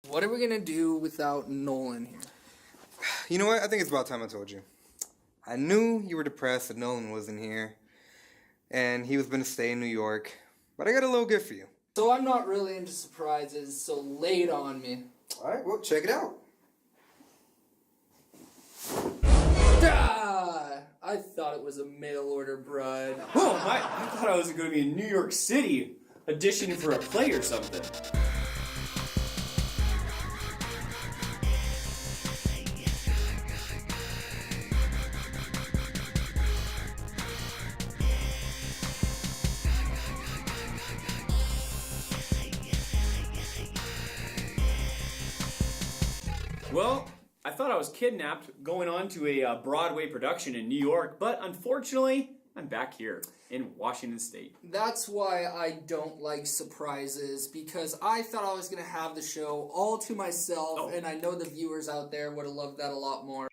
What are we gonna do without Nolan here? You know what? I think it's about time I told you. I knew you were depressed that Nolan wasn't here, and he was going to stay in New York, but I got a little gift for you. So I'm not really into surprises, so lay it on me. Alright, well, check it out. Ah, I thought it was a mail order bride. Oh, I thought I was going to be in New York City auditioning for a play or something. Well, I thought I was kidnapped going on to a Broadway production in New York, but unfortunately, I'm back here in Washington State. That's why I don't like surprises, because I thought I was going to have the show all to myself, and I know the viewers out there would have loved that a lot more.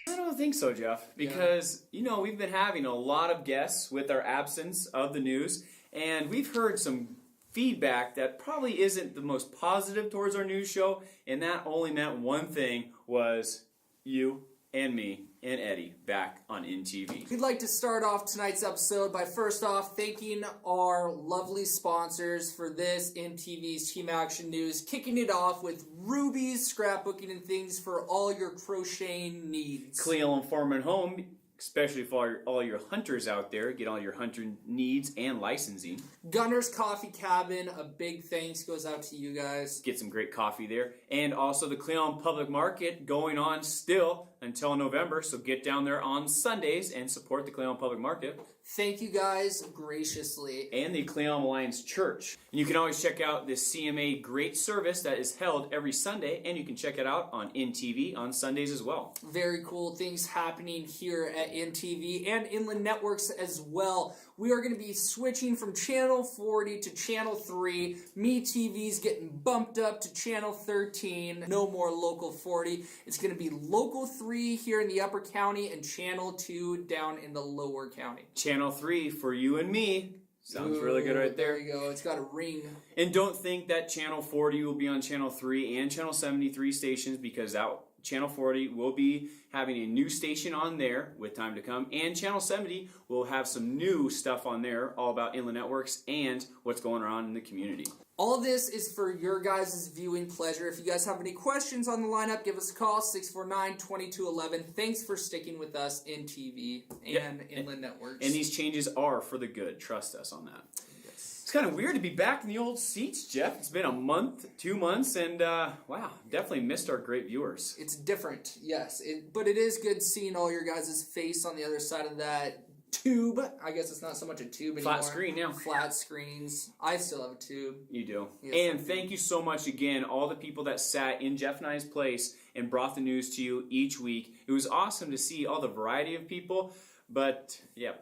I don't think so, Jeff, because, we've been having a lot of guests with our absence of the news, and we've heard some feedback that probably isn't the most positive towards our news show, and that only meant one thing, was you and me and Eddie back on INTV. We'd like to start off tonight's episode by first off thanking our lovely sponsors for this INTV's Team Action News, kicking it off with Ruby's Scrapbooking and Things for all your crocheting needs. Cleo and Foreman Home, especially for all your hunters out there, get all your hunter needs and licensing. Gunner's Coffee Cabin, a big thanks goes out to you guys. Get some great coffee there. And also the Cleon Public Market going on still until November, so get down there on Sundays and support the Cleon Public Market. Thank you guys graciously. And the Cleon Alliance Church. And you can always check out the CMA Great Service that is held every Sunday, and you can check it out on INTV on Sundays as well. Very cool things happening here at INTV and Inland Networks as well. We are going to be switching from Channel 40 to Channel 3. MeTV's getting bumped up to Channel 13. No more Local 40. It's going to be Local 3 here in the Upper County and Channel 2 down in the Lower County. Channel 3 for you and me. Sounds really good right there. There you go. It's got a ring. And don't think that Channel 40 will be on Channel 3 and Channel 73 stations, because Channel 40 will be having a new station on there with time to come, and Channel 70 will have some new stuff on there all about Inland Networks and what's going on in the community. All this is for your guys' viewing pleasure. If you guys have any questions on the lineup, give us a call, 649-2211. Thanks for sticking with us in TV and Inland Networks. And these changes are for the good. Trust us on that. It's kind of weird to be back in the old seats, Jeff. It's been a month, 2 months, and wow, definitely missed our great viewers. It's different, yes. But it is good seeing all your guys' face on the other side of that tube. I guess it's not so much a tube anymore. Flat screen now. Flat screens. I still have a tube. You do. Yes, and thank you so much again, all the people that sat in Jeff and I's place and brought the news to you each week. It was awesome to see all the variety of people, but yeah,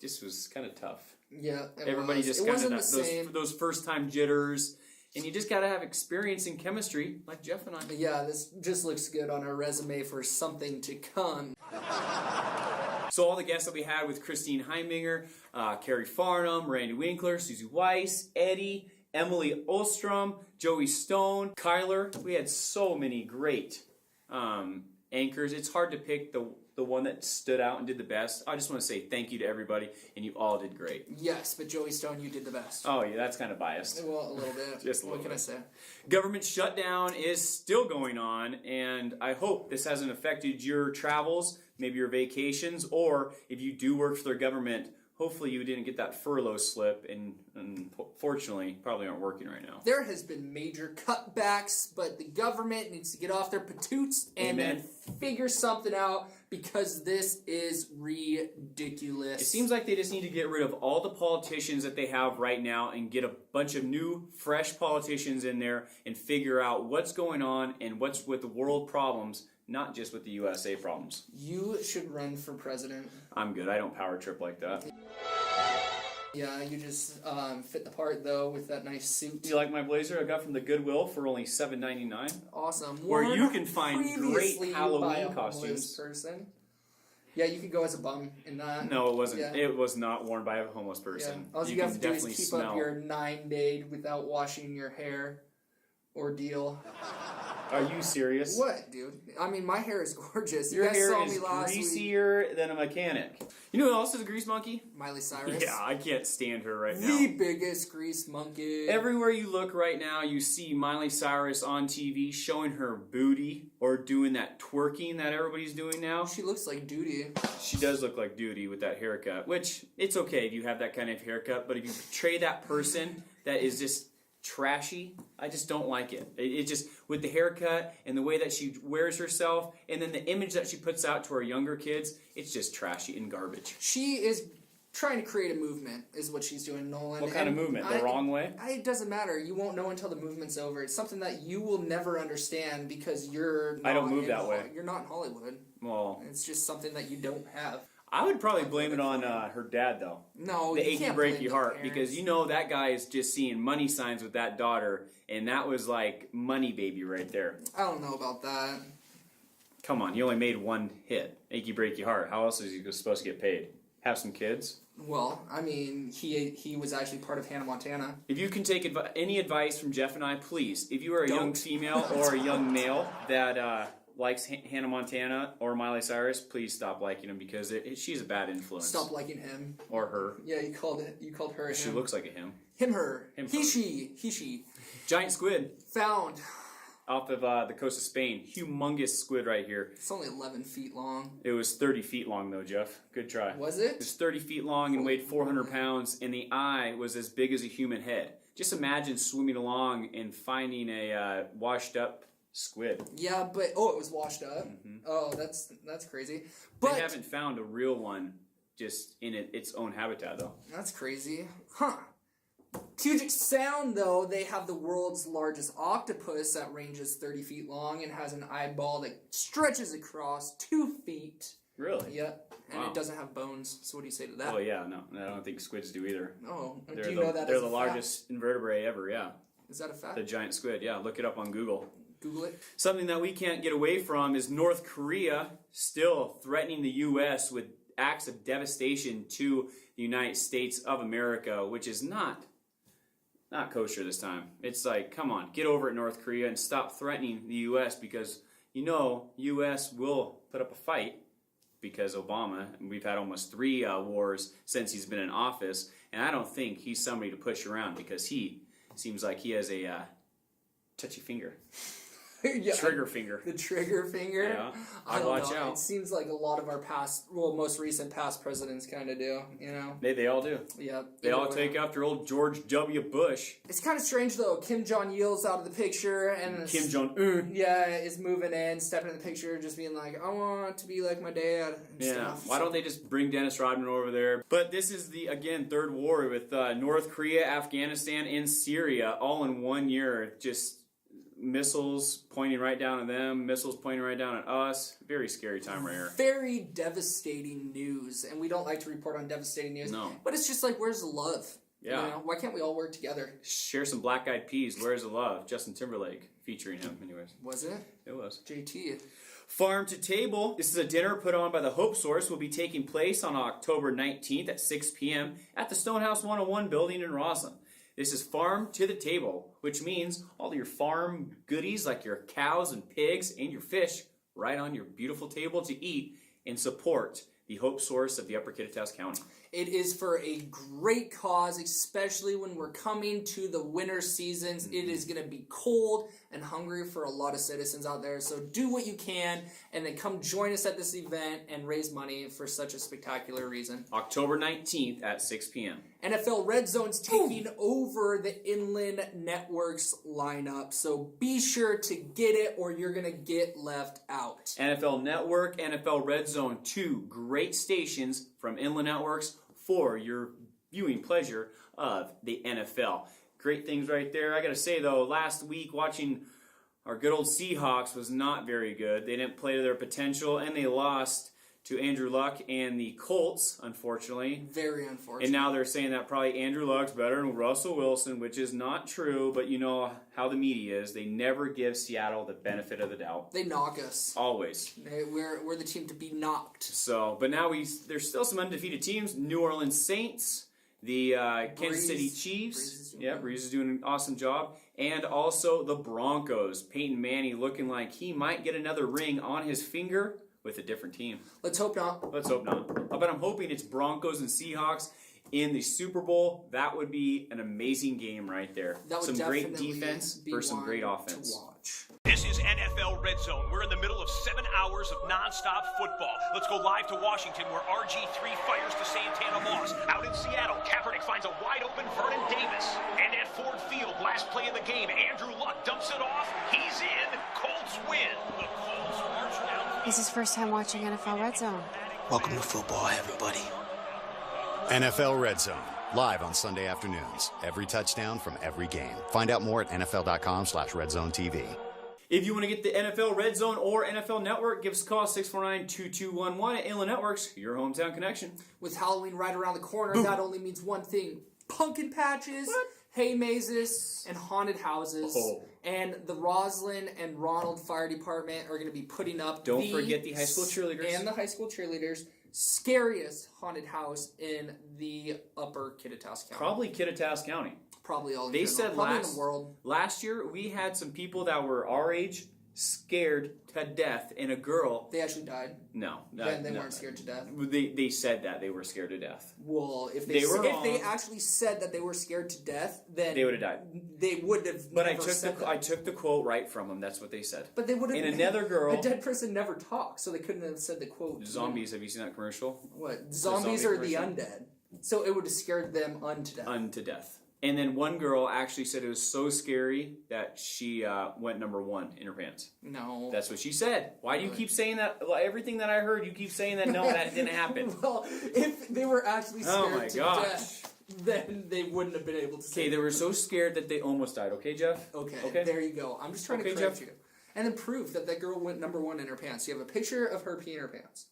this was kind of tough. Yeah, everybody just kind of those first time jitters, and you just got to have experience in chemistry like Jeff and I. Yeah, this just looks good on our resume for something to come. So all the guests that we had with Christine Heiminger, Carrie Farnham, Randy Winkler, Susie Weiss, Eddie, Emily Ostrom, Joey Stone, Kyler. We had so many great anchors. It's hard to pick the one that stood out and did the best. I just want to say thank you to everybody, and you all did great. Yes, but Joey Stone, you did the best. Oh, yeah, that's kind of biased. Well, a little bit. Just a little What can bit. I say? Government shutdown is still going on, and I hope this hasn't affected your travels, maybe your vacations, or if you do work for the government, hopefully you didn't get that furlough slip, and unfortunately, probably aren't working right now. There has been major cutbacks, but the government needs to get off their patoots and then figure something out, because this is ridiculous. It seems like they just need to get rid of all the politicians that they have right now and get a bunch of new, fresh politicians in there and figure out what's going on and what's with the world problems, not just with the USA problems. You should run for president. I'm good. I don't power trip like that. Yeah, you just fit the part, though, with that nice suit. Do you like my blazer I got from the Goodwill for only $7.99? Awesome. Where you can find great Previously by Halloween a homeless costumes. person. Yeah, you could go as a bum in that. No, it wasn't. Yeah. It was not worn by a homeless Yeah. person. All you can have to do is definitely keep smell. up your 9-day without washing your hair ordeal. Are you serious? What, dude? I mean, my hair is gorgeous. Your you guys hair saw is me last week. greasier than a mechanic. You know who else is a grease monkey? Miley Cyrus. Yeah, I can't stand her right now. The biggest grease monkey. Everywhere you look right now, you see Miley Cyrus on TV showing her booty or doing that twerking that everybody's doing now. She looks like duty. She does look like duty with that haircut, which it's okay if you have that kind of haircut, but if you portray that person that is just trashy, I just don't like it. It just, with the haircut and the way that she wears herself and then the image that she puts out to her younger kids, it's just trashy and garbage. She is trying to create a movement, is what she's doing, Nolan. What kind of movement? The wrong way? It doesn't matter. You won't know until the movement's over. It's something that you will never understand because you're not I don't move that way. You're not in Hollywood. Well, It's just something that you don't have. I would probably blame it on her dad, though. No, The you achy can't blame breaky the heart, parents. because you know that guy is just seeing money signs with that daughter, and that was like money baby right there. I don't know about that. Come on, he only made one hit, achy breaky heart. How else is he supposed to get paid? Have some kids? Well, I mean, he was actually part of Hannah Montana. If you can take any advice from Jeff and I, please. If you are a young Don't. female or a young male that likes Hannah Montana or Miley Cyrus, please stop liking them because she's a bad influence. Stop liking him. Or her. Yeah, you called her She him. looks like a him. Him, her. Him, He, her. she. Giant squid Found. off of the coast of Spain. Humongous squid right here. It's only 11 feet long. It was 30 feet long though, Jeff. Good try. Was It it? was 30 feet long and weighed 400 pounds, and the eye was as big as a human head. Just imagine swimming along and finding a washed up squid. Yeah, but it was washed up. Oh, that's crazy. But They haven't found a real one just in its own habitat though. that's crazy, huh? Puget Sound, though, they have the world's largest octopus that ranges 30 feet long and has an eyeball that stretches across 2 feet. Really? Yep, and Wow. it doesn't have bones. So what do you say to that? Oh yeah, no, I don't think squids do either. Oh, They're do you the, know that? they're as the a fact? largest invertebrate ever. Yeah, Is that a fact? the giant squid. Yeah, look it up on Google. Google it. Something that we can't get away from is North Korea still threatening the U.S. with acts of devastation to the United States of America, which is not kosher this time. It's like, come on, get over it, North Korea, and stop threatening the U.S. because, you know, U.S. will put up a fight because Obama, and we've had almost 3 wars since he's been in office, and I don't think he's somebody to push around because he seems like he has a touchy finger. Yeah, Trigger finger. The trigger finger. Yeah, I I'd don't watch know. out. It seems like a lot of our most recent past presidents kind of do. You know. They all do. Yeah. They all Either way. take after old George W. Bush. It's kind of strange though. Kim Jong-il's out of the picture, and Kim Jong-un. yeah, is moving in, stepping in the picture, just being like, I want to be like my dad. And Yeah, stuff. why don't they just bring Dennis Rodman over there? But this is the, again, third war with North Korea, Afghanistan, and Syria all in 1 year. Just missiles pointing right down at them, missiles pointing right down at us. Very scary time right here. Very devastating news, and we don't like to report on devastating news. No. But it's just like, where's the love? Yeah. You know, why can't we all work together? Share some Black Eyed Peas, Where's the Love? Justin Timberlake featuring him, anyways. Was it? It was. JT. Farm to Table. This is a dinner put on by the Hope Source. Will be taking place on October 19th at 6 p.m. at the Stonehouse 101 building in Roslyn. This is Farm to the Table, which means all your farm goodies like your cows and pigs and your fish right on your beautiful table to eat and support the Hope Source of the Upper Kittitas County. It is for a great cause, especially when we're coming to the winter seasons. It is going to be cold and hungry for a lot of citizens out there. So do what you can and then come join us at this event and raise money for such a spectacular reason. October 19th at 6 p.m. NFL Red Zone's taking over the Inland Networks lineup. So be sure to get it or you're going to get left out. NFL Network, NFL Red Zone, 2 great stations from Inland Networks for your viewing pleasure of the NFL. Great things right there. I got to say, though, last week watching our good old Seahawks was not very good. They didn't play to their potential, and they lost to Andrew Luck and the Colts, unfortunately. Very unfortunate. And now they're saying that probably Andrew Luck's better than Russell Wilson, which is not true, but you know how the media is. They never give Seattle the benefit of the doubt. They knock us. Always. We're the team to be knocked. So, but now there's still some undefeated teams. New Orleans Saints, the Kansas City Chiefs. Breeze is doing an awesome job. And also the Broncos. Peyton Manning looking like he might get another ring on his finger with a different team. Let's hope not. Let's hope not. But I'm hoping it's Broncos and Seahawks in the Super Bowl. That would be an amazing game right there. That would some great definitely defense be versus some great one offense. to watch. This is NFL Red Zone. We're in the middle of 7 hours of nonstop football. Let's go live to Washington, where RG3 fires to Santana Moss. Out in Seattle, Kaepernick finds a wide-open Vernon Davis. And at Ford Field, last play of the game, Andrew Luck dumps it off. He's in. Colts win. The Colts march down. This is first time watching NFL Red Zone. Welcome to football, everybody. NFL Red Zone, live on Sunday afternoons. Every touchdown from every game. Find out more at NFL.com/RedZoneTV. If you want to get the NFL Red Zone or NFL Network, give us a call, 649-2211 at Inland Networks, your hometown connection. With Halloween right around the corner, that only means one thing. Pumpkin patches, hay mazes, and haunted houses. Oh. And the Roslyn and Ronald Fire Department are going to be putting up Don't forget the high school cheerleaders. And the high school cheerleaders. Scariest haunted house in the upper Kittitas County. Probably Kittitas County. Probably all in They general. said Probably in the world. last year we had some people that were our age scared to death, and a girl. They actually died. No, Then they weren't scared to death. They said that they were scared to death. Well, if They were if wrong. they actually said that they were scared to death, then They would have died. They would have. But never said that. I took the quote right from them. That's what they said. But they would have. And another girl. A dead person never talks, so they couldn't have said the quote. Zombies. Have you seen that commercial? What? Zombies zombie are the commercial? undead. So it would have scared them unto death. Unto death. And then one girl actually said it was so scary that she went #1 in her pants. No. That's what she said. Why do you keep saying that? Well, everything that I heard, you keep saying that. No, that didn't happen. Well, if they were actually Oh scared my to gosh. death, then they wouldn't have been able to say Okay, they were so scared that they almost died. Okay, Jeff? Okay, there you go. I'm just trying to Okay, correct Jeff. you. And then prove that that girl went #1 in her pants. You have a picture of her peeing her pants.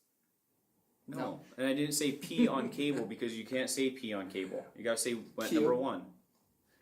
No. And I didn't say pee on cable because you can't say pee on cable. You gotta say went Q. #1.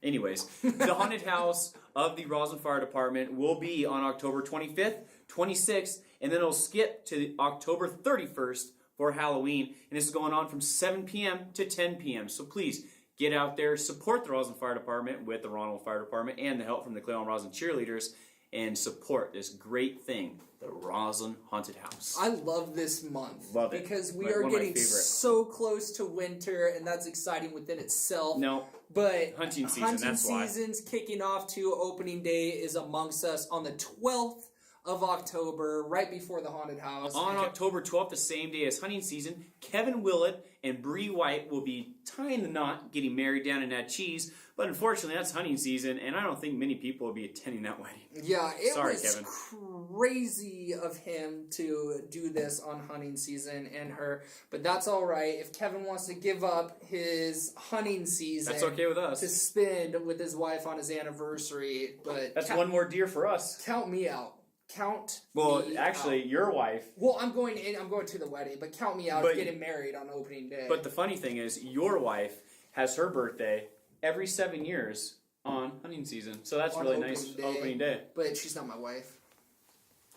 Anyways, the haunted house of the Roslyn Fire Department will be on October 25th, 26th, and then it'll skip to October 31st for Halloween. And this is going on from 7 p.m. to 10 p.m. So please get out there, support the Roslyn Fire Department with the Ronald Fire Department and the help from the Cleveland Roslyn cheerleaders, and support this great thing, the Roslyn Haunted House. I love this month. Love it. Because we One are of my getting favorite. so close to winter, and that's exciting within itself. No. But Hunting season, that's why. season's kicking off too. Opening day is amongst us on the 12th of October, right before the haunted house. On October 12th, the same day as hunting season, Kevin Willett and Bree White will be tying the knot, getting married down in that cheese. But unfortunately, that's hunting season, and I don't think many people will be attending that wedding. Yeah, it Sorry, was Kevin. crazy of him to do this on hunting season and her. But that's all right. If Kevin wants to give up his hunting season, That's okay with us. to spend with his wife on his anniversary. But That's one more deer for us. count me out. Count. Well, me actually, out. your wife. Well, I'm going to the wedding, but count me out But- of getting married on opening day. But the funny thing is, your wife has her birthday every 7 years on hunting season. So that's On really opening nice day. opening day. But she's not my wife.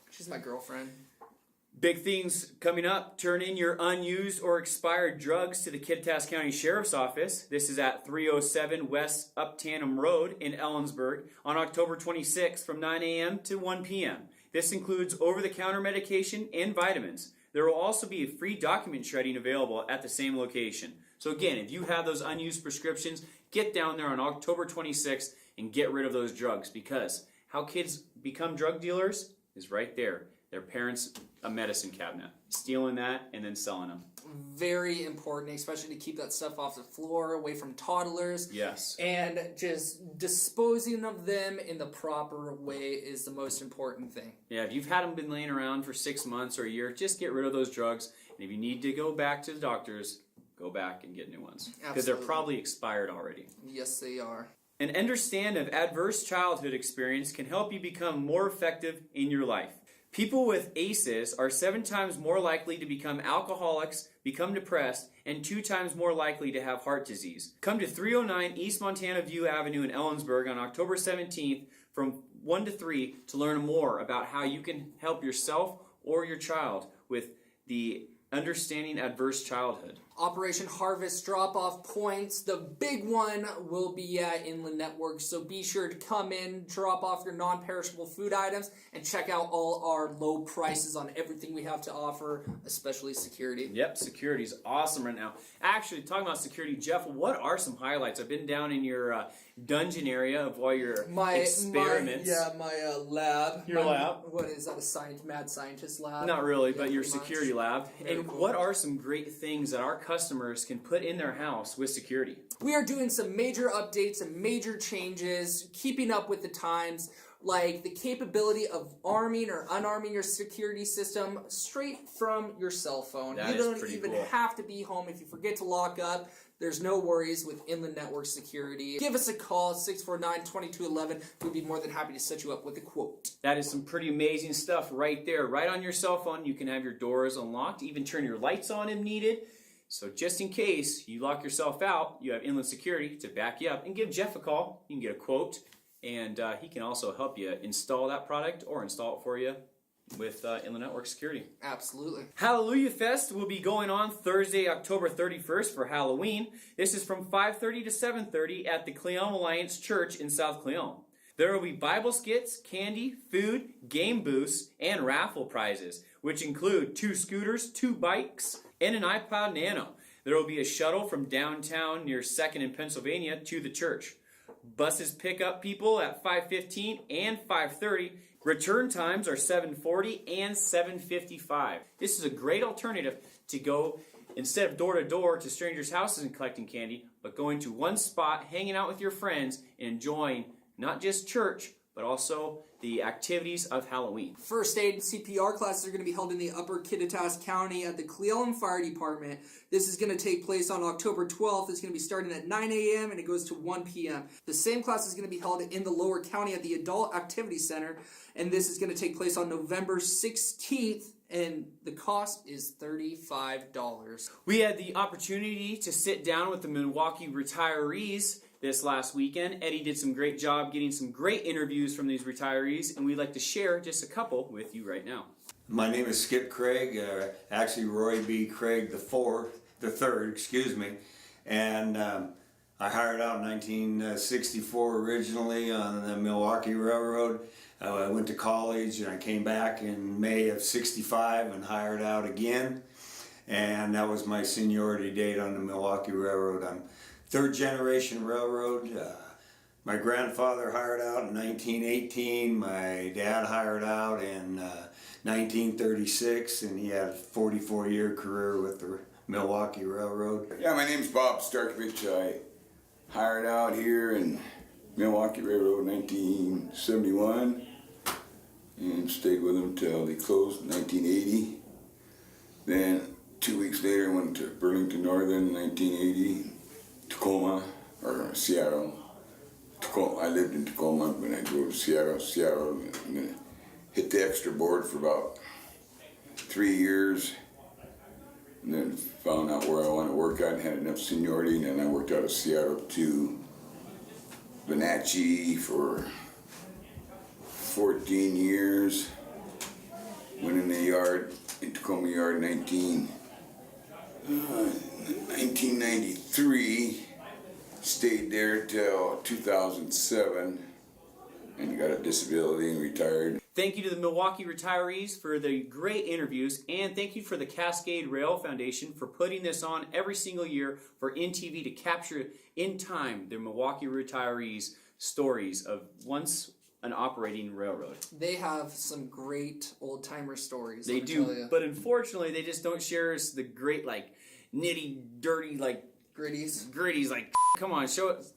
She's my girlfriend. Big things coming up. Turn in your unused or expired drugs to the Kittitas County Sheriff's Office. This is at 307 West Uptanham Road in Ellensburg on October 26th from 9 a.m. to 1 p.m. This includes over-the-counter medication and vitamins. There will also be a free document shredding available at the same location. So again, if you have those unused prescriptions, get down there on October 26th and get rid of those drugs, because how kids become drug dealers is right there. Their parents' a medicine cabinet, stealing that and then selling them. Very important, especially to keep that stuff off the floor, away from toddlers. Yes. And just disposing of them in the proper way is the most important thing. Yeah, if you've had them been laying around for 6 months or a year, just get rid of those drugs. And if you need to go back to the doctors, go back and get new ones. Because they're Absolutely. probably expired already. Yes, they are. An understand of adverse childhood experience can help you become more effective in your life. People with ACEs are 7 times more likely to become alcoholics, become depressed, and 2 times more likely to have heart disease. Come to 309 East Montana View Avenue in Ellensburg on October 17th from 1 to 3 to learn more about how you can help yourself or your child with the Understanding Adverse Childhood. Operation Harvest drop-off points. The big one will be at Inland Network, so be sure to come in, drop off your non-perishable food items, and check out all our low prices on everything we have to offer, especially security. Yep, security's awesome right now. Actually, talking about security, Jeff, what are some highlights? I've been down in your dungeon area of all your experiments. My lab. Your lab? What is that, a mad scientist lab? Not really, Yeah, but your pretty much. security lab. Very And cool. what are some great things that our customers can put in their house with security? We are doing some major updates and major changes, keeping up with the times, like the capability of arming or unarming your security system straight from your cell phone. That You is don't pretty even cool. have to be home. If you forget to lock up, there's no worries with Inland Network Security. Give us a call, 649-2211. We'd be more than happy to set you up with a quote. That is some pretty amazing stuff right there. Right on your cell phone, you can have your doors unlocked, even turn your lights on if needed. So just in case you lock yourself out, you have Inland Security to back you up. And give Jeff a call. You can get a quote, and he can also help you install that product or install it for you with Inland Network Security. Absolutely. Hallelujah Fest will be going on Thursday, October 31st for Halloween. This is from 5:30 to 7:30 at the Cleom Alliance Church in South Cleom. There will be Bible skits, candy, food, game booths, and raffle prizes, which include 2 scooters, 2 bikes, and an iPod Nano. There will be a shuttle from downtown near 2nd and Pennsylvania to the church. Buses pick up people at 5:15 and 5:30. Return times are 7:40 and 7:55. This is a great alternative to go instead of door to door to strangers' houses and collecting candy, but going to one spot, hanging out with your friends, and enjoying not just church, but also the activities of Halloween. First aid and CPR classes are going to be held in the Upper Kittitas County at the Cleom Fire Department. This is going to take place on October 12th. It's going to be starting at 9 a.m. and it goes to 1 p.m. The same class is going to be held in the Lower County at the Adult Activity Center, and this is going to take place on November 16th, and the cost is $35. We had the opportunity to sit down with the Milwaukee retirees this last weekend. Eddie did some great job getting some great interviews from these retirees, and we'd like to share just a couple with you right now. My name is Skip Craig, actually Roy B. Craig the third, excuse me, and I hired out in 1964 originally on the Milwaukee Railroad. I went to college and I came back in May of 65 and hired out again, and that was my seniority date on the Milwaukee Railroad. I'm 3rd generation railroad. My grandfather hired out in 1918, my dad hired out in 1936, and he had a 44-year career with the Milwaukee Railroad. Yeah, my name's Bob Starkovich. I hired out here in Milwaukee Railroad in 1971 and stayed with them until they closed in 1980. Then 2 weeks later I went to Burlington Northern in 1980, Tacoma, or Seattle. Tacoma, I lived in Tacoma, but I drove to Seattle, and then hit the extra board for about 3 years. And then found out where I wanted to work at and had enough seniority, and then I worked out of Seattle to Wenatchee for 14 years. Went in the yard, in Tacoma Yard, 1993. Stayed there till 2007, and got a disability and retired. Thank you to the Milwaukee retirees for the great interviews, and thank you for the Cascade Rail Foundation for putting this on every single year for INTV to capture in time the Milwaukee retirees' stories of once an operating railroad. They have some great old-timer stories. They let me do, tell ya. but unfortunately they just don't share us the great, like, nitty, dirty, like, Gritties. like, come on,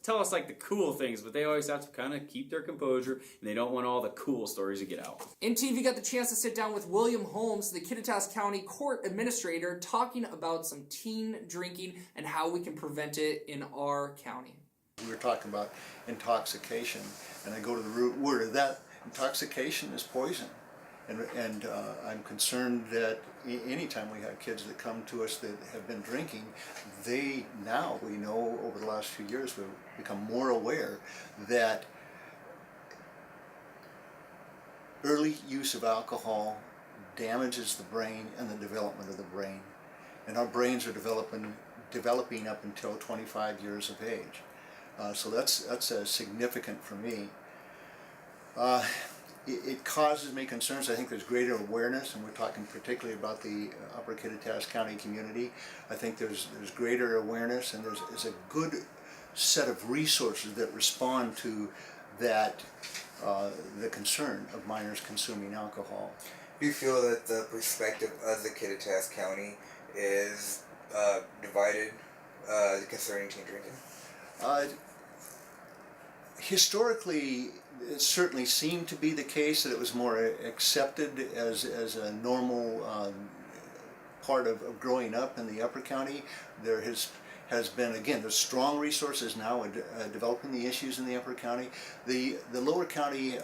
tell us like the cool things, but they always have to kind of keep their composure, and they don't want all the cool stories to get out. INTV got the chance to sit down with William Holmes, the Kittitas County Court Administrator, talking about some teen drinking and how we can prevent it in our county. We were talking about intoxication, and I go to the root word of that. Intoxication is poison. And I'm concerned that anytime we have kids that come to us that have been drinking, we know over the last few years we've become more aware that early use of alcohol damages the brain and the development of the brain. And our brains are developing up until 25 years of age. So that's significant for me. It causes me concerns. I think there's greater awareness, and we're talking particularly about the Upper Kittitas County community. I think there's greater awareness, and there's a good set of resources that respond to that, the concern of minors consuming alcohol. Do you feel that the perspective of the Kittitas County is divided concerning teen drinking? Historically, it certainly seemed to be the case that it was more accepted as a normal part of growing up in the Upper County. There has been, again, there's strong resources now in developing the issues in the Upper County. The Lower County,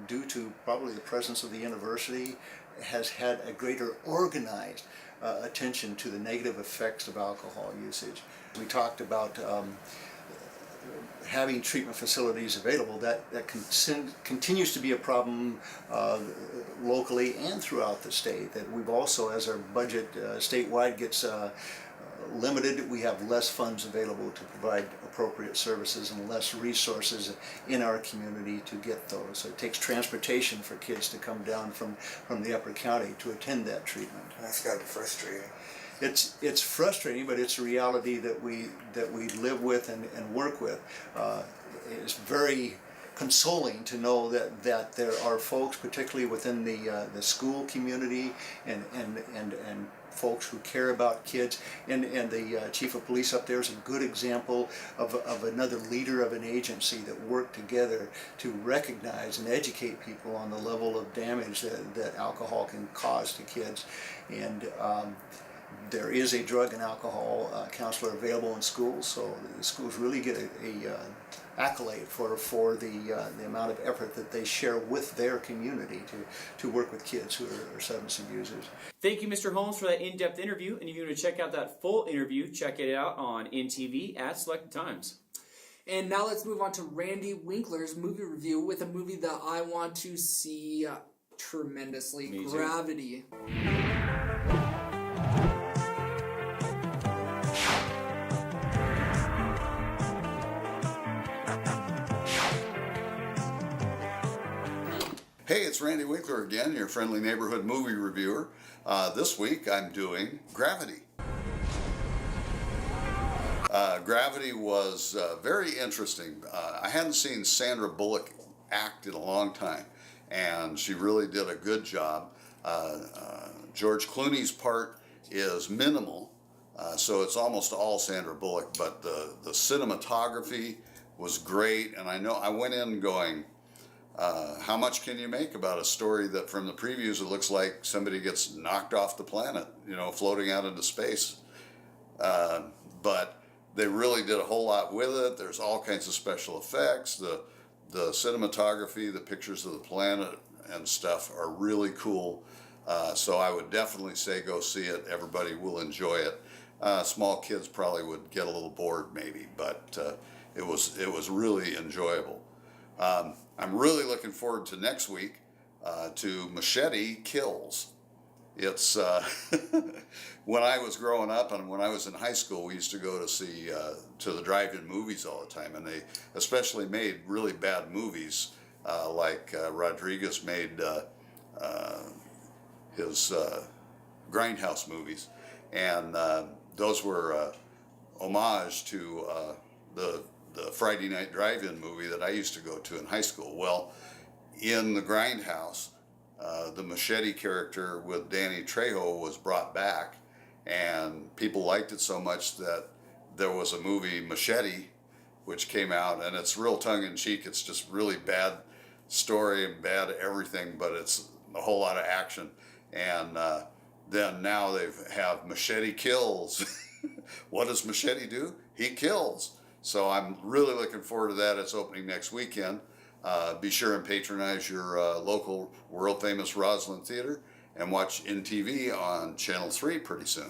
due to probably the presence of the university, has had a greater organized attention to the negative effects of alcohol usage. We talked about having treatment facilities available. That continues to be a problem locally and throughout the state. That we've also, as our budget statewide gets limited, we have less funds available to provide appropriate services and less resources in our community to get those. So it takes transportation for kids to come down from the Upper County to attend that treatment. That's got to be frustrating. It's frustrating, but it's a reality that we live with and work with. It's very consoling to know that there are folks, particularly within the school community and folks who care about kids, and the chief of police up there is a good example of another leader of an agency that work together to recognize and educate people on the level of damage that alcohol can cause to kids. And there is a drug and alcohol counselor available in schools, so the schools really get a accolade for the amount of effort that they share with their community to work with kids who are substance abusers. Thank you, Mr. Holmes, for that in-depth interview. And if you want to check out that full interview, check it out on INTV at selected times. And now let's move on to Randy Winkler's movie review with a movie that I want to see tremendously, Me too. Gravity. Hey, it's Randy Winkler again, your friendly neighborhood movie reviewer. This week I'm doing Gravity. Gravity was very interesting. I hadn't seen Sandra Bullock act in a long time, and she really did a good job. George Clooney's part is minimal, so it's almost all Sandra Bullock, but the cinematography was great, and I went in going, how much can you make about a story that from the previews it looks like somebody gets knocked off the planet, floating out into space. But they really did a whole lot with it. There's all kinds of special effects. The cinematography, the pictures of the planet and stuff are really cool. So I would definitely say go see it. Everybody will enjoy it. Small kids probably would get a little bored maybe, but it was really enjoyable. I'm really looking forward to next week to Machete Kills. It's when I was growing up and when I was in high school, we used to go to see to the drive-in movies all the time, and they especially made really bad movies like Rodriguez made his Grindhouse movies, and those were homage to the Friday night drive-in movie that I used to go to in high school. Well, in the Grindhouse, the Machete character with Danny Trejo was brought back, and people liked it so much that there was a movie, Machete, which came out, and it's real tongue-in-cheek. It's just really bad story and bad everything, but it's a whole lot of action. And then now they have Machete Kills. What does Machete do? He kills. So I'm really looking forward to that. It's opening next weekend. Be sure and patronize your local world-famous Roslyn Theater and watch INTV on Channel 3 pretty soon.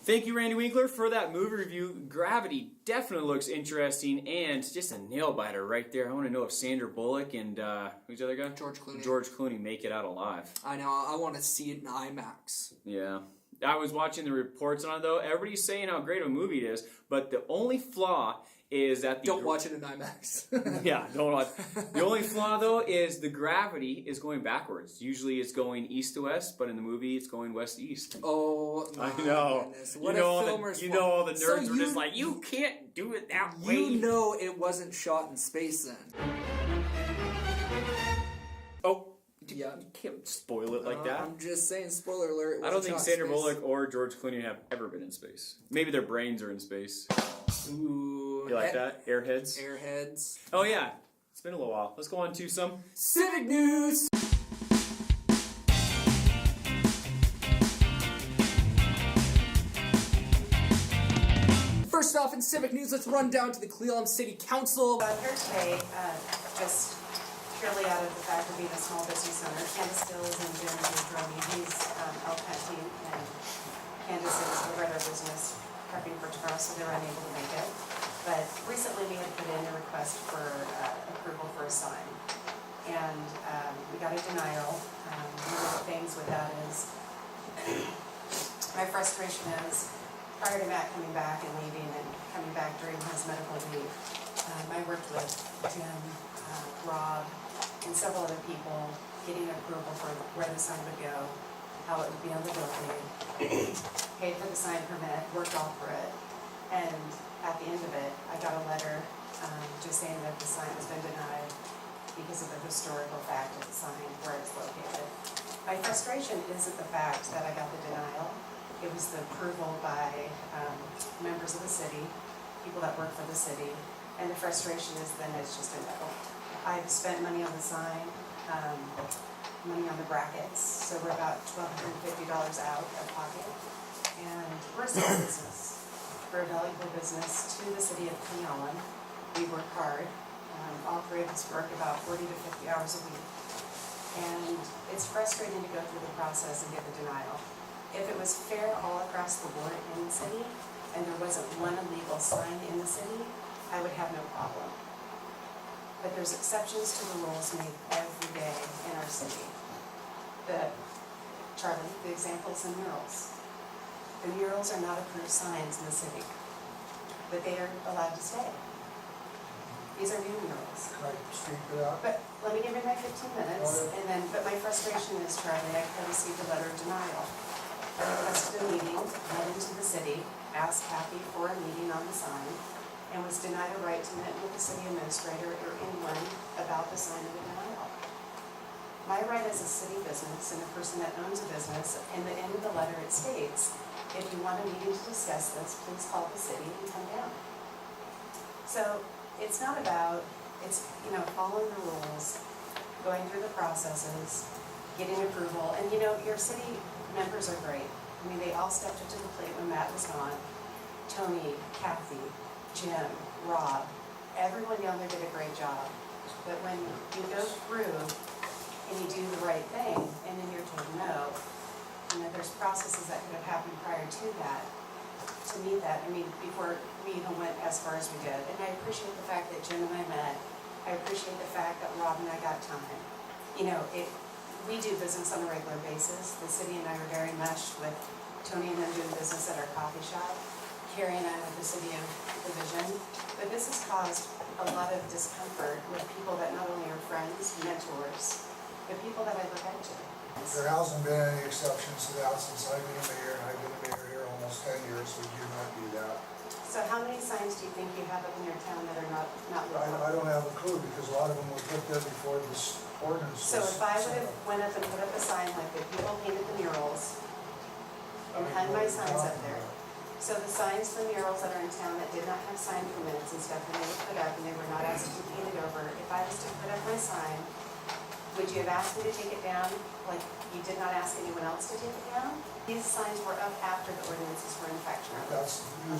Thank you, Randy Winkler, for that movie review. Gravity definitely looks interesting and just a nail biter right there. I want to know if Sandra Bullock and who's the other guy? George Clooney. George Clooney make it out alive. I know. I want to see it in IMAX. Yeah. I was watching the reports on it, though. Everybody's saying how great of a movie it is, but the only flaw is that don't watch it in IMAX. Yeah, don't watch. The only flaw though is the gravity is going backwards. Usually it's going east to west, but in the movie it's going west to east. Oh, my I know. goodness. What you know, a filmer's you know, all the nerds So were just like, you can't do it that way. You know it wasn't shot in space then. Oh, yeah. You can't spoil it like that. I'm just saying, spoiler alert. I don't think Sandra Bullock Bullock or George Clooney have ever been in space. Maybe their brains are in space. Ooh. You like that? Airheads? Airheads. Oh yeah. It's been a little while. Let's go on to some Civic News! First off in Civic News, let's run down to the Cleveland City Council. I'm here today just purely out of the fact of being a small business owner. Candace Stills and Jim drove me. He's elk hunting, and Candace is over at our business prepping for tomorrow, so they're unable to make it. But recently we had put in a request for approval for a sign, and we got a denial. One of the things with that is my frustration is prior to Matt coming back and leaving and coming back during his medical leave, I worked with Jim, Rob, and several other people getting approval for where the sign would go, how it would be on the building, paid for the sign permit, worked all for it, and at the end of it, I got a letter just saying that the sign has been denied because of the historical fact of the sign, where it's located. My frustration isn't the fact that I got the denial. It was the approval by members of the city, people that work for the city, and the frustration is then it's just a no. I've spent money on the sign, money on the brackets, so we're about $1,250 out of pocket. And we're a small business. We're a valuable business to the city of Pinellas. We work hard. All three of us work about 40 to 50 hours a week. And it's frustrating to go through the process and get the denial. If it was fair all across the board in the city, and there wasn't one illegal sign in the city, I would have no problem. But there's exceptions to the rules made every day in our city. Charlie, the examples in murals. The murals are not approved signs in the city, but they are allowed to stay. These are new murals. Can I speak to that? But let me give you my 15 minutes, and then, but my frustration is, Charlie, I received a letter of denial. I requested a meeting, went into the city, asked Kathy for a meeting on the sign, and was denied a right to meet with the city administrator or anyone about the sign of the denial. My right as a city business and a person that owns a business, in the end of the letter it states, if you want a meeting to discuss this, please call the city and come down. So it's not about, it's, following the rules, going through the processes, getting approval, and your city members are great. I mean, they all stepped up to the plate when Matt was gone. Tony, Kathy, Jim, Rob, everyone down there did a great job. But when you go through and you do the right thing, and then you're told no, there's processes that could have happened prior to that, to meet that. I mean, before we even went as far as we did. And I appreciate the fact that Jim and I met. I appreciate the fact that Rob and I got time. We do business on a regular basis. The city and I are very meshed with Tony and them doing business at our coffee shop, Carrie and I with the city of Division. But this has caused a lot of discomfort with people that not only are friends, mentors, but people that I look up to. There hasn't been any exceptions to that since I've been a mayor, and I've been a mayor here almost 10 years. We do not do that. So how many signs do you think you have up in your town that are not legal? I don't have a clue, because a lot of them were put there before this ordinance So was if I would set have up. went up and put up a sign like the people painted the murals and hung my signs up there. So the signs for murals that are in town that did not have sign permits and stuff, and they were put up and they were not asked to be painted over, if I was to put up my sign, would you have asked me to take it down like you did not ask anyone else to take it down? These signs were up after the ordinances were in effect. That's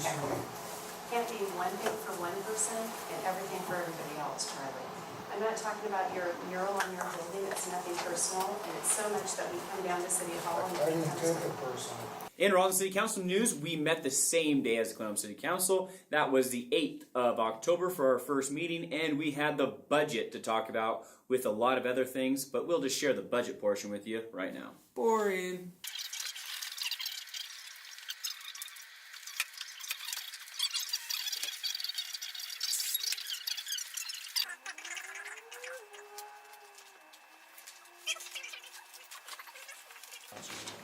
see. Can't be one thing for one person and everything for everybody else, Charlie. I'm not talking about your mural on your building, it's nothing personal, and it's so much that we come down to City Hall and I we didn't become take it personal. In Roslyn City Council news, we met the same day as the Cleveland City Council. That was the 8th of October for our first meeting, and we had the budget to talk about with a lot of other things, but we'll just share the budget portion with you right now. Boring.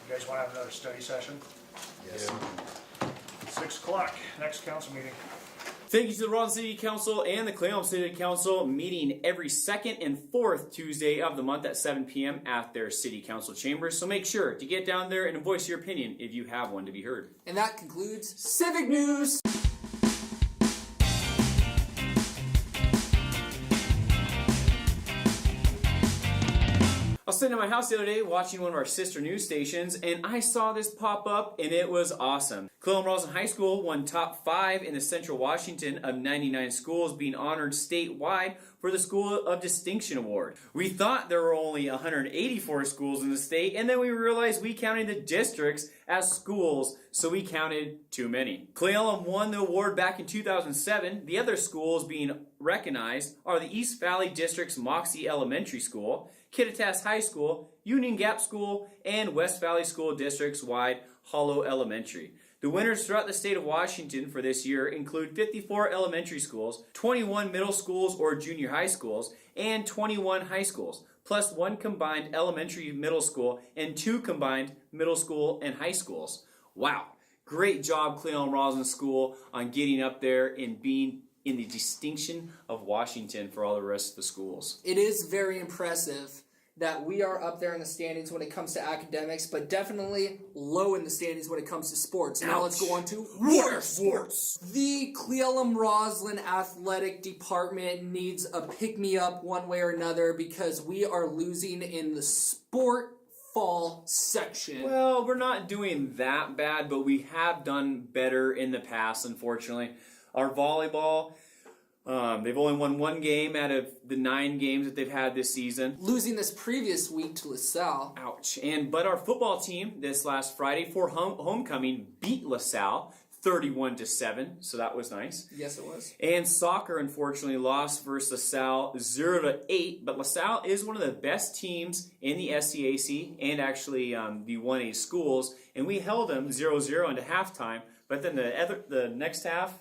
You guys want to have another study session? Yes. 6 o'clock, next council meeting. Thank you to the Roslyn City Council and the Cleveland City Council, meeting every second and fourth Tuesday of the month at 7 p.m. at their City Council chambers. So make sure to get down there and voice your opinion if you have one to be heard. And that concludes Civic News. I was sitting at my house the other day watching one of our sister news stations, and I saw this pop up, and it was awesome. Cleveland Roslyn High School won top 5 in the Central Washington of 99 schools being honored statewide for the School of Distinction Award. We thought there were only 184 schools in the state, and then we realized we counted the districts as schools, so we counted too many. Cleveland won the award back in 2007. The other schools being recognized are the East Valley District's Moxie Elementary School, Kittitas High School, Union Gap School, and West Valley School District's wide Hollow Elementary. The winners throughout the state of Washington for this year include 54 elementary schools, 21 middle schools or junior high schools, and 21 high schools, plus 1 combined elementary middle school and 2 combined middle school and high schools. Wow, great job Cleveland Roslyn School on getting up there and being in the distinction of Washington for all the rest of the schools. It is very impressive that we are up there in the standings when it comes to academics, but definitely low in the standings when it comes to sports. Now let's go on to water sports. The Cleveland Roslyn Athletic Department needs a pick-me-up one way or another because we are losing in the sport fall section. Well, we're not doing that bad, but we have done better in the past, unfortunately. Our volleyball, they've only won 1 game out of the 9 games that they've had this season. Losing this previous week to LaSalle. Ouch. But our football team this last Friday for homecoming beat LaSalle 31-7, so that was nice. Yes, it was. And soccer, unfortunately, lost versus LaSalle 0-8, but LaSalle is one of the best teams in the SCAC and actually the 1A schools, and we held them 0-0 into halftime, but then the next half,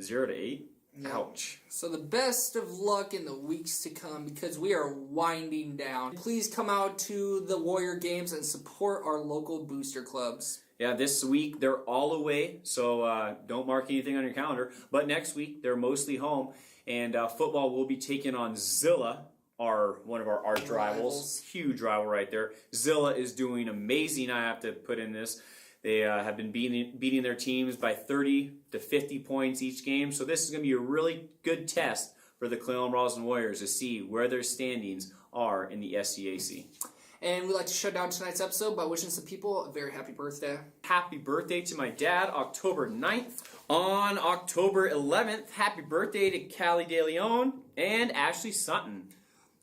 0-8. Ouch. So the best of luck in the weeks to come because we are winding down. Please come out to the Warrior Games and support our local booster clubs. Yeah, this week they're all away, so don't mark anything on your calendar. But next week they're mostly home, and football will be taking on Zilla, one of our arch rivals. Huge rival right there. Zilla is doing amazing, I have to put in this. They have been beating their teams by 30 to 50 points each game. So this is going to be a really good test for the Cleveland Roslyn Warriors to see where their standings are in the SCAC. And we'd like to shut down tonight's episode by wishing some people a very happy birthday. Happy birthday to my dad, October 9th. On October 11th, happy birthday to Callie De Leon and Ashley Sutton.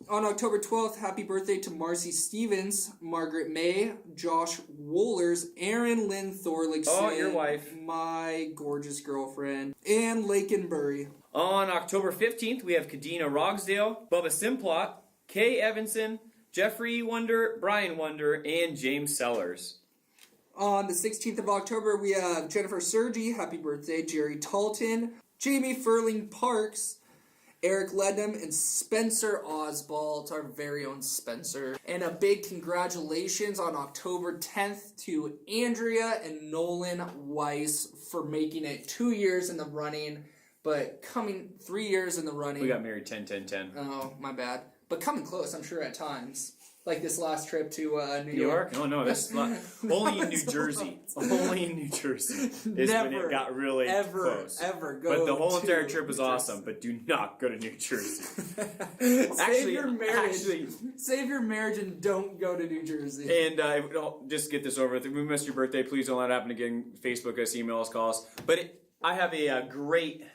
On October 12th, happy birthday to Marcy Stevens, Margaret May, Josh Wohlers, Aaron Lynn Thorlickson. Oh, your wife. My gorgeous girlfriend. And Lakin Burry. On October 15th, we have Kadena Rogsdale, Bubba Simplot, Kay Evanson, Jeffrey Wonder, Brian Wonder, and James Sellers. On the 16th of October, we have Jennifer Sergi, happy birthday, Jerry Talton, Jamie Furling Parks, Eric Ledham, and Spencer Oswald, our very own Spencer. And a big congratulations on October 10th to Andrea and Nolan Weiss for making it 2 years in the running, but coming 3 years in the running. We got married 10-10-10. Oh, my bad. But coming close, I'm sure, at times. Like this last trip to New York. Oh, no, that's not. Only in New Jersey. Only in New Jersey is when it got really close. Ever go. But the whole entire trip was awesome, but do not go to New Jersey. Save your marriage and don't go to New Jersey. And just get this over with. If we missed your birthday, please don't let it happen again. Facebook us, email us, call us. But I have a great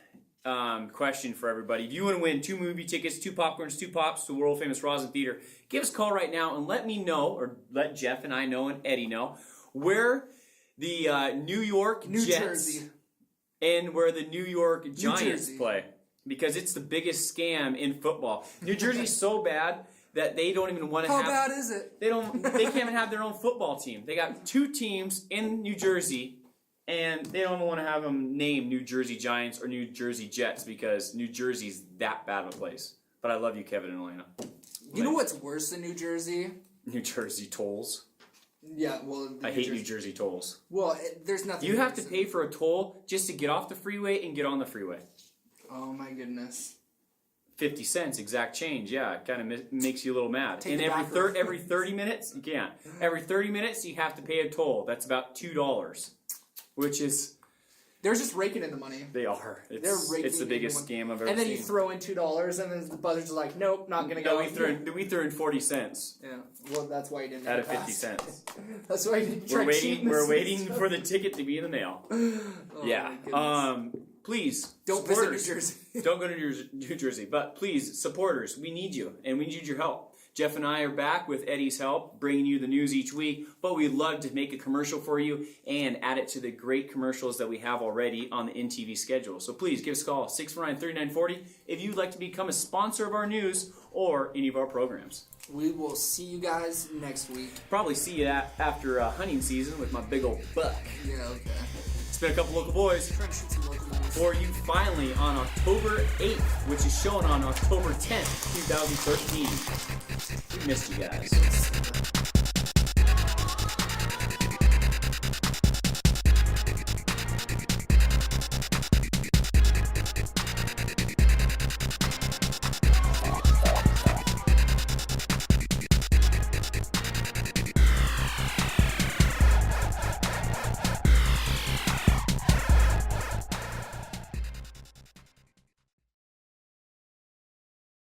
question for everybody. If you want to win 2 movie tickets, 2 popcorns, 2 pops to the world famous Rosin Theater, give us a call right now and let me know, or let Jeff and I know and Eddie know, where the New York Jets Jersey. and where the New York Giants play. Because it's the biggest scam in football. New Jersey's so bad that they don't even want to How have... bad is it? They can't even have their own football team. They got 2 teams in New Jersey, and they don't want to have them named New Jersey Giants or New Jersey Jets because New Jersey's that bad of a place. But I love you, Kevin and Elena. You know what's worse than New Jersey? New Jersey tolls. Yeah, well... I hate New Jersey tolls. Well, there's nothing... You have to pay for a toll just to get off the freeway and get on the freeway. Oh my goodness. 50 cents, exact change. Yeah, it kind of makes you a little mad. Take And it every 30 minutes, you can't. Every 30 minutes, you have to pay a toll. That's about $2, which is... They're just raking in the money. They are. They're raking It's the biggest scam I've ever seen. And then you throw in $2, and then the buzzer's like, nope, not going to go. We threw in 40 cents. Yeah, well, that's why you didn't Out of pass. 50 cents. That's why you didn't try cheating. We're waiting for the ticket to be in the mail. Yeah. Please, don't visit New Jersey. Don't go to New Jersey. But please, supporters, we need you, and we need your help. Jeff and I are back with Eddie's help, bringing you the news each week, but we'd love to make a commercial for you and add it to the great commercials that we have already on the INTV schedule. So please give us a call, 649-3940, if you'd like to become a sponsor of our news or any of our programs. We will see you guys next week. Probably see you after hunting season with my big old buck. Yeah, okay. It's been a couple local boys for you finally on October 8th, which is shown on October 10th, 2013. We missed you guys.